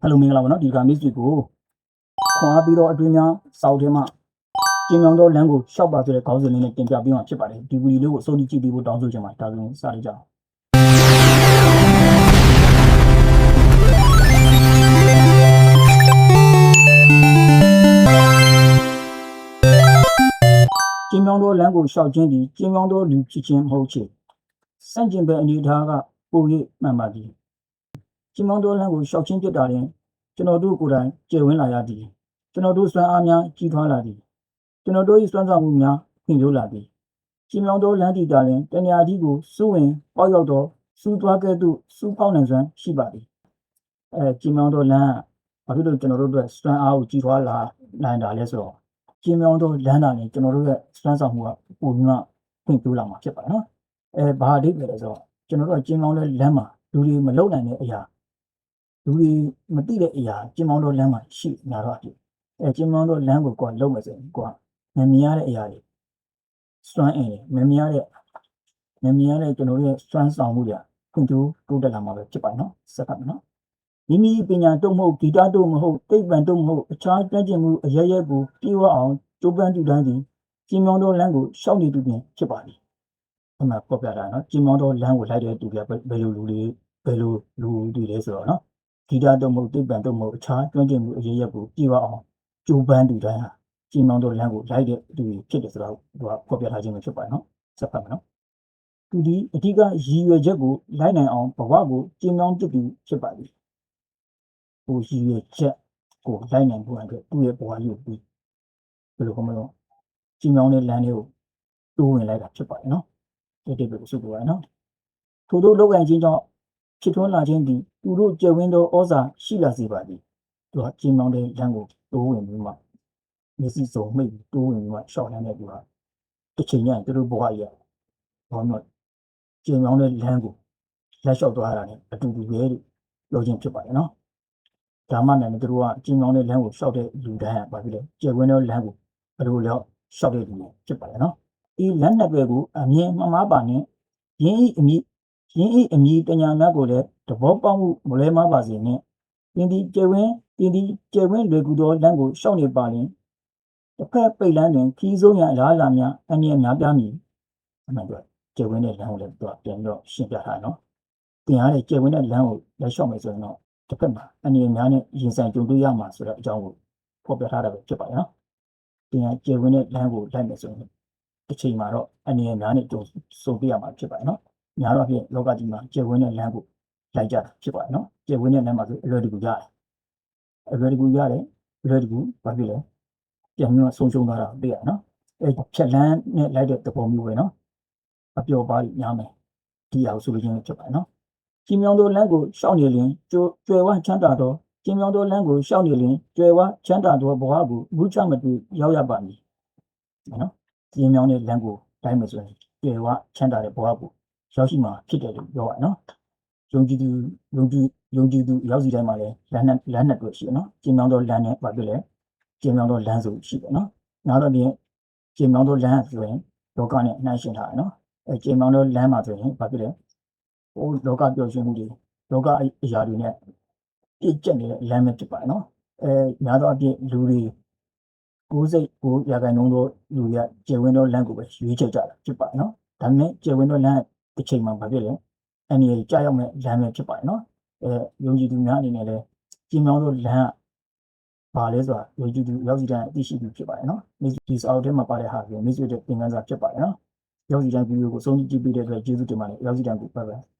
Hello မင်္ဂလာပါနော်ဒီကမိတ်ဆွေကိုခွန်အားပြီးတော့အတွင်းများစောက်ထဲမှာကျင်းမြောင်းသောလမ်းကိုရှောက်ပါဆိုတဲ့ခေါင်းစဉ်လေးနဲ့တင်ပြပေးမှာဖြစ်ပါတယ်ဒီဗီဒီယိုလေးကိုအဆုံးထိကြည့်ပြီးဖို့တောင်းဆိုချင်ပါတယ်ဒါဆိုရင်စရကြအောင်ကျင်းမြောင်းသောလမ်းကိုရှောက်ခြင်းဒီကျင်းမြောင်းသောလူဖြစ်ခြင်းမဟုတ်ချေစန့်ကျင်ဘက်အနေထားကပို၍မှန်ပါသည်ကျင်းမြောင်းသောလမ်းကိုရှောက်ခြင်းဖြစ်တာရင်ကျွန်တော်တို့ကိုယ်တိုင်ကျေဝန်းလာရသည်ကျွန်တော်တို့စွမ်းအားများကြီးထွားလာသည်ကျွန်တော်တို့၏စွမ်းဆောင်မှုများဖွံ့ဖြိုးလာသည်ကျင်းမြောင်းသောလမ်းတီတာရင်တဏှာကြီးကိုစူးဝင်ပေါက်ရောက်သောစူးသွားကဲ့သို့စူးပေါက်နိုင်စွမ်းရှိပါသည်ကျင်းမြောင်းသောလမ်းဘာဖြစ်လို့ကျွန်တော်တို့အတွက်စွမ်းအားကိုကြီးထွားလာနိုင်တာလဲဆိုတော့ကျင်းမြောင်းသောလမ်းတာနဲ့ကျွန်တော်တို့ရဲ့စွမ်းဆောင်မှုကပုံမှန်ဖွံ့ဖြိုးလာမှာဖြစ်ပါတယ်နော်ဘာအဓိပ္ပာယ်လဲဆိုတော့ကျွန်တော်တို့ကကျင်းမြောင်းတဲ့လမ်းမှာလူတွေမလုံနိုင်တဲ့အရာလူတွေမသိတဲ့အရာကျင်းမောင်းတော့လမ်းမှာရှိများတော့ဖြစ်ကျင်းမောင်းတော့လမ်းကိုကိုယ်လုံးမယ်ဆိုရင်ကိုယ်မမြင်ရတဲ့အရာတွေစွမ်းအင်မမြင်ရတဲ့ကျွန်တော်ရဲ့စွမ်းဆောင်မှုတွေဖွံ့ဖြိုးတိုးတက်လာမှာပဲဖြစ်ပါနော်စက်ပါနော်မိမိပညာတို့မဟုတ်ဂီတတို့မဟုတ်တိတ်ပံတို့မဟုတ်အခြားတန်းကျင်မှုအရရက်ကိုပြေဝအောင်ကြိုးပမ်းတူတိုင်းဒီကျင်းမောင်းတော့လမ်းကိုရှောက်နေတူပြင်ဖြစ်ပါသည်အမှပေါ်ပြတာနော်ကျင်းမောင်းတော့လမ်းကိုလိုက်တဲ့တူပြဘယ်လိုလူတွေလဲဆိုတော့နော်ဂီတတို့မဟုတ်တိတ်ပံတို့မဟုတ်အခြားကျွမ်းကျင်မှုအရေးရက်ကိုပြေဝအောင်ကြိုးပမ်းတူတိုင်းဟာကျင်းမောင်းတို့လမ်းကိုလိုက်တဲ့သူဖြစ်တယ်ဆိုတော့သူကဖော်ပြထားခြင်းပဲဖြစ်ပါတယ်နော်စက်ဖတ်မယ်နော်သူဒီအဓိကရည်ရွယ်ချက်ကိုလိုက်နိုင်အောင်ဘဝကိုကျင်းမောင်းဖြစ်သူဖြစ်ပါသည်ဟိုရည်ရွယ်ချက်ကိုလိုက်နိုင်ဖို့အတွက်သူ့ရဲ့ဘဝကြီးကိုပြီးဘယ်လိုခေါ်မလဲကျင်းမောင်းတဲ့လမ်းလေးကိုတိုးဝင်လိုက်တာဖြစ်ပါတယ်နော်ဒီပဲစုပြောရနော်ထို့သောလောက်ကန်ချင်းကြောင့်ဖြစ်ထွန်းလာခြင်းသည်သူတို့ကြွယ်ဝင်းသောဩဇာရှိလာစေပါသည်သူကကျင်းမောင်းတဲ့လမ်းကိုတိုးဝင်ပြီးမှမျက်စိစုံမိတ်တိုးဝင်ပြီးမှရှောက်လန်းတဲ့သူကတစ်ချိန်ကျရင်သူတို့ဘဝကြီးဘောတော့ကျင်းမောင်းတဲ့လမ်းကိုလက်လျှောက်သွားတာ ਨੇ အတူတူပဲလို့ပြောခြင်းဖြစ်ပါတယ်နော်ဒါမှလည်းသူတို့ကကျင်းမောင်းတဲ့လမ်းကိုရှောက်တဲ့လူတိုင်းကဘာဖြစ်လဲကြွယ်ဝင်းသောလမ်းကိုဘယ်လိုလဲရှောက်တဲ့လူဖြစ်ပါတယ်နော်ဒီလမ်းနှစ်ဘက်ကိုအမြင်မှားပါနဲ့ရင်းဤအမြည်တညာများကိုလည်းသဘောပေါက်မှုမလဲမပါစေနဲ့တင်းဒီကျယ်ဝင်းလွယ်ကူသောလမ်းကိုရှောက်နေပါရင်တစ်ဖက်ပိတ်လမ်းတွင်ခီးဆုံးရအလားအလာများအမြင်များပြားမည်အမှန်တော့ကျယ်ဝင်းတဲ့လမ်းကိုလည်းသူကပြန်ပြီးတော့ရှင်းပြထားနော်တင်ရတဲ့ကျယ်ဝင်းတဲ့လမ်းကိုလက်လျှောက်မယ်ဆိုရင်တော့တစ်ဖက်မှာအမြင်များနဲ့ရင်ဆိုင်ကြုံတွေ့ရမှာဆိုတဲ့အကြောင်းကိုဖော်ပြထားတာပဲဖြစ်ပါတယ်နော်တင်ရကျယ်ဝင်းတဲ့လမ်းကိုလိုက်မယ်ဆိုရင်တစ်ချိန်မှာတော့အမြင်များနဲ့ကြုံဆုံပြရမှာဖြစ်ပါတယ်နော်များတော့ဖြင့်လောကကြီးမှာကျယ်ဝန်းတဲ့လမ်းကိုလိုက်ကြတာဖြစ်ပါတယ်နော်ကျယ်ဝန်းတဲ့လမ်းမှာဆိုအလွယ်တကူရတယ်ဘာဖြစ်လဲပြန်ပြီးဆုံးရှုံးသွားတာသိရနော်ဖြက်လန်းနဲ့လိုက်တဲ့သဘောမျိုးပဲနော်အပျော်ပါးများမယ်ဒီအောင်ဆိုလို့ချင်းဖြစ်ပါတယ်နော်ကျင်းမြောင်းသောလမ်းကိုရှောက်နေရင်ကျွယ်ဝချမ်းသာသောကျင်းမြောင်းသောလမ်းကိုရှောက်နေရင်ကျွယ်ဝချမ်းသာသောဘဝကိုဝုချမတူရောက်ရပါမည်နော်ကျင်းမြောင်းတဲ့လမ်းကိုတိုင်းမယ်ဆိုရင်ကျွယ်ဝချမ်းသာတဲ့ဘဝကိုရောက်ရှိမှာဖြစ်တယ်လို့ပြောရနော်ယုံကြည်သူရောက်စီတိုင်းမှာလည်းလမ်းနှစ်တွေ့ရှိတယ်နော်ကျင်းမြောင်းသောလမ်းနဲ့ဘာဖြစ်လဲကျင်းမြောင်းသောလမ်းဆိုရှိတယ်နော်နောက်တော့ပြင်ကျင်းမြောင်းသောလမ်းဆိုရင်လောကနဲ့နှိုင်းယှဉ်ထားတယ်နော်ကျင်းမြောင်းသောလမ်းမှာဆိုရင်ဘာဖြစ်လဲဟိုလောကပျော်ရွှင်မှုတွေလောကအရာတွေနဲ့ပြည့်ကျက်နေတဲ့လမ်းပဲဖြစ်ပါတယ်နော်များသောအဖြစ်လူတွေ90%သောလူတွေကကျယ်ဝန်းသောလမ်းကိုပဲရွေးချယ်ကြတာဖြစ်ပါတယ်နော်ဒါပေမဲ့ကျယ်ဝန်းသောလမ်းတစ်ချိန်မှာဘာဖြစ်လဲအနေနဲ့ကြာရောက်မဲ့လမ်းပဲဖြစ်ပါတယ်နော်ယုံကြည်သူများအနေနဲ့လည်းကျင်းမြောင်းသောလမ်းကဘာလဲဆိုတာယုံကြည်သူရောက်စီတိုင်းအသိရှိသူဖြစ်ပါတယ်နော်ဒီစာအုပ်ထဲမှာပါတဲ့ဟာကိုမိတ်ဆွေတို့သင်ခန်းစာဖြစ်ပါတယ်နော်ရောက်စီတိုင်းဗီဒီယိုကိုဆုံးဖြတ်ကြည့်ပေးတဲ့အတွက်ကျေးဇူးတင်ပါတယ်ရောက်စီတိုင်းကို拜拜